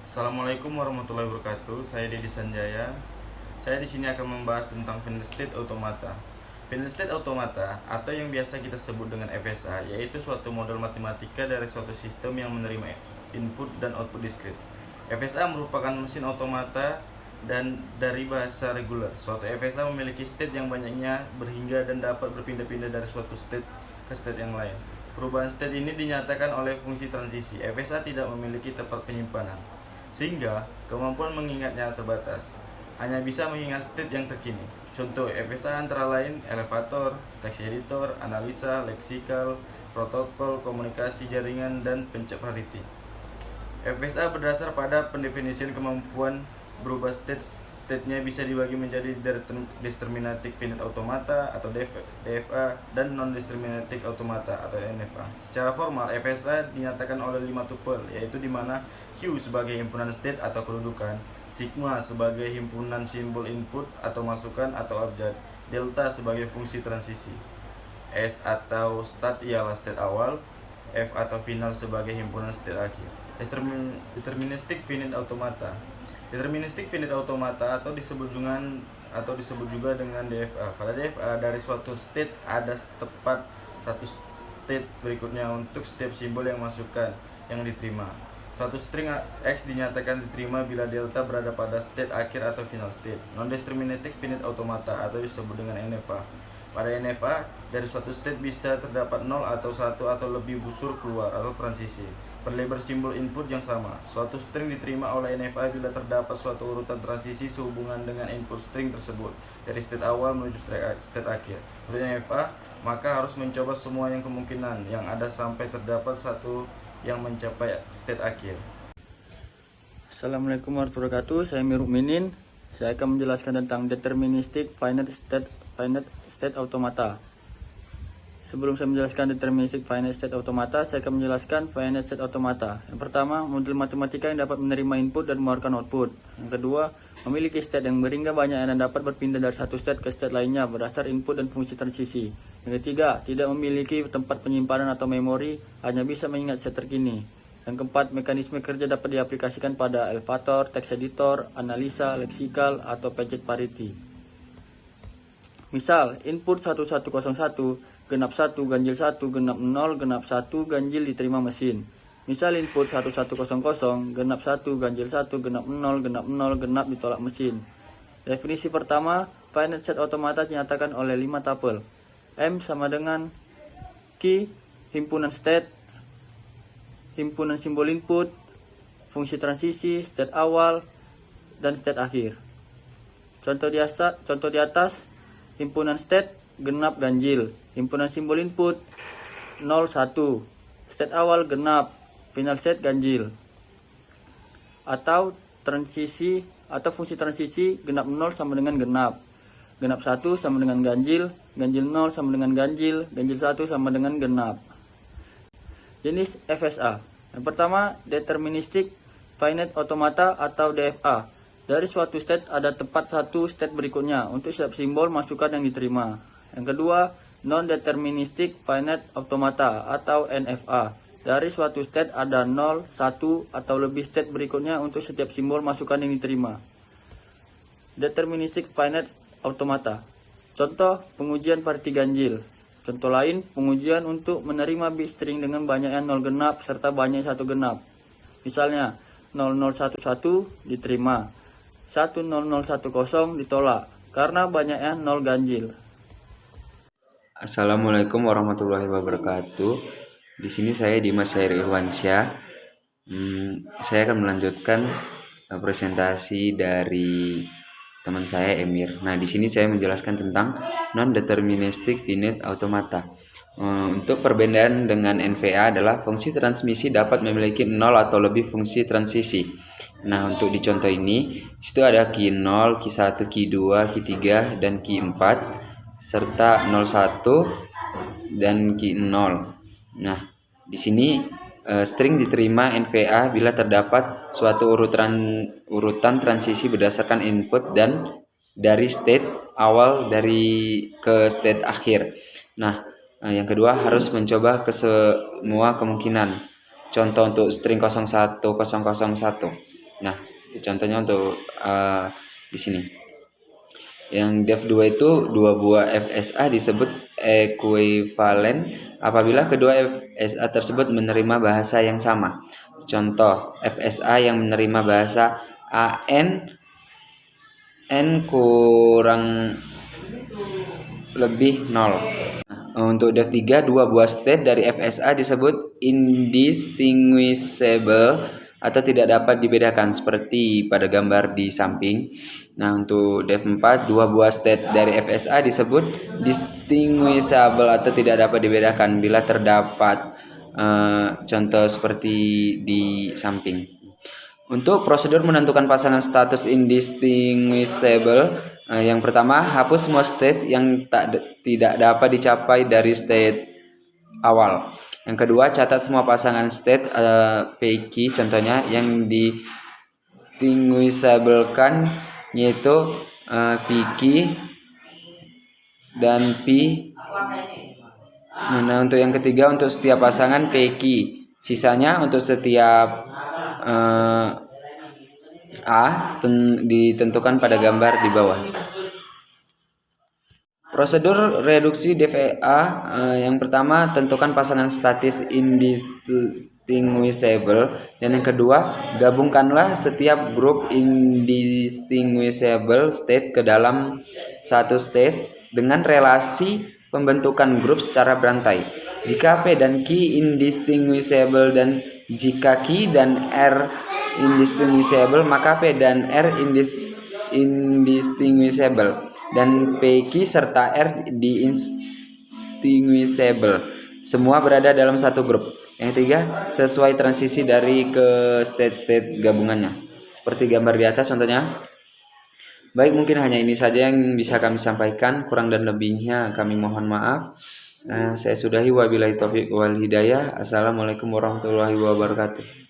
Assalamualaikum warahmatullahi wabarakatuh. Saya Dedi Sanjaya. Saya di sini akan membahas tentang final state automata. Final state automata atau yang biasa kita sebut dengan FSA yaitu suatu model matematika dari suatu sistem yang menerima input dan output diskrit. FSA merupakan mesin automata dan dari bahasa regular. Suatu FSA memiliki state yang banyaknya berhingga dan dapat berpindah-pindah dari suatu state ke state yang lain. Perubahan state ini dinyatakan oleh fungsi transisi. FSA tidak memiliki tempat penyimpanan, sehingga kemampuan mengingatnya terbatas. Hanya bisa mengingat state yang terkini. Contoh FSA antara lain elevator, text editor, analisa, leksikal, protokol, komunikasi jaringan, dan pencet parity. FSA berdasar pada pendefinisian kemampuan berubah state-nya bisa dibagi menjadi deterministic finite automata atau DFA dan non-deterministic automata atau NFA. Secara formal, FSA dinyatakan oleh 5 tuple, yaitu di mana Q sebagai himpunan state atau kedudukan, sigma sebagai himpunan simbol input atau masukan atau abjad, delta sebagai fungsi transisi, S atau start ialah state awal, F atau final sebagai himpunan state akhir. Deterministic finite automata. Deterministic finite automata atau disebut juga dengan DFA. Pada DFA, dari suatu state ada tepat satu state berikutnya untuk setiap simbol yang masukkan yang diterima. Suatu string X dinyatakan diterima bila delta berada pada state akhir atau final state. Non-deterministic finite automata atau disebut dengan NFA. Pada NFA, dari suatu state bisa terdapat 0 atau 1 atau lebih busur keluar atau transisi berlabel simbol input yang sama. Suatu string diterima oleh NFA bila terdapat suatu urutan transisi sehubungan dengan input string tersebut dari state awal menuju state akhir. Menurut NFA, maka harus mencoba semua yang kemungkinan yang ada sampai terdapat satu yang mencapai state akhir. Assalamualaikum warahmatullahi wabarakatuh. Saya Miruk Minin. Saya akan menjelaskan tentang deterministic finite state automata. Sebelum saya menjelaskan deterministic finite state automata, saya akan menjelaskan finite state automata. Yang pertama, model matematika yang dapat menerima input dan mengeluarkan output. Yang kedua, memiliki state yang berhingga banyak dan dapat berpindah dari satu state ke state lainnya berdasar input dan fungsi transisi. Yang ketiga, tidak memiliki tempat penyimpanan atau memori, hanya bisa mengingat state terkini. Yang keempat, mekanisme kerja dapat diaplikasikan pada elevator, text editor, analisa, leksikal, atau pencet parity. Misal, input 1101 genap 1 ganjil 1 genap 0 genap 1 ganjil diterima mesin. Misal input 1100 genap 1 ganjil 1 genap 0 genap 0 genap ditolak mesin. Definisi pertama, finite state automata dinyatakan oleh 5 tuple. M sama dengan key, himpunan state, himpunan simbol input, fungsi transisi, state awal, dan state akhir. Contoh di atas, himpunan state genap ganjil, himpunan simbol input 0 1, state awal genap, final state ganjil. Atau transisi atau fungsi transisi genap 0 sama dengan genap, genap 1 sama dengan ganjil, ganjil 0 sama dengan ganjil 1 sama dengan genap. Jenis FSA. Yang pertama, deterministic finite automata atau DFA. Dari suatu state ada tepat satu state berikutnya untuk setiap simbol masukan yang diterima. Yang kedua, non-deterministic finite automata atau NFA. Dari suatu state ada 0, 1, atau lebih state berikutnya untuk setiap simbol masukan yang diterima. Deterministic finite automata. Contoh, pengujian parity ganjil. Contoh lain, pengujian untuk menerima bit string dengan banyaknya 0 genap serta banyak 1 genap. Misalnya, 0011 diterima, 10010 ditolak karena banyaknya 0 ganjil. Assalamualaikum warahmatullahi wabarakatuh. Di sini saya Dimas Syair Irwansyah. Saya akan melanjutkan presentasi dari teman saya Emir. Nah, di sini saya menjelaskan tentang non-deterministic finite automata. Untuk perbedaan dengan NVA adalah fungsi transmisi dapat memiliki 0 atau lebih fungsi transisi. Nah, untuk di contoh ini, situ ada key 0, key 1, key 2, key 3, dan key 4. Serta 01 dan key 0. Nah, di sini string diterima NVA bila terdapat suatu urutan transisi berdasarkan input dan dari state awal ke state akhir. Nah, Yang kedua harus mencoba ke semua kemungkinan. Contoh untuk string 01001. Nah, contohnya untuk di sini. Yang def 2 itu dua buah FSA disebut ekuivalen apabila kedua FSA tersebut menerima bahasa yang sama. Contoh, FSA yang menerima bahasa AN N kurang lebih 0. Untuk def 3, dua buah state dari FSA disebut indistinguishable atau tidak dapat dibedakan seperti pada gambar di samping. Nah, untuk def 4, dua buah state dari FSA disebut distinguishable atau tidak dapat dibedakan bila terdapat contoh seperti di samping. Untuk prosedur menentukan pasangan status indistinguishable, yang pertama, hapus semua state yang tidak dapat dicapai dari state awal. Yang kedua, catat semua pasangan state PQ contohnya yang distinguishablekan, yaitu PQ dan P. Nah, untuk yang ketiga, untuk setiap pasangan PQ, sisanya untuk setiap A ditentukan pada gambar di bawah. Prosedur reduksi def A, yang pertama tentukan pasangan statis indistinguishable, dan yang kedua gabungkanlah setiap grup indistinguishable state ke dalam satu state dengan relasi pembentukan grup secara berantai. Jika P dan Q indistinguishable dan jika Q dan R indistinguishable, maka P dan R indistinguishable dan PQ serta R distinguishable. Semua berada dalam satu grup. Yang ketiga, sesuai transisi dari ke state-state gabungannya. Seperti gambar di atas contohnya. Baik, mungkin hanya ini saja yang bisa kami sampaikan. Kurang dan lebihnya kami mohon maaf. Saya sudahi, wabillahi taufiq wal hidayah. Assalamualaikum warahmatullahi wabarakatuh.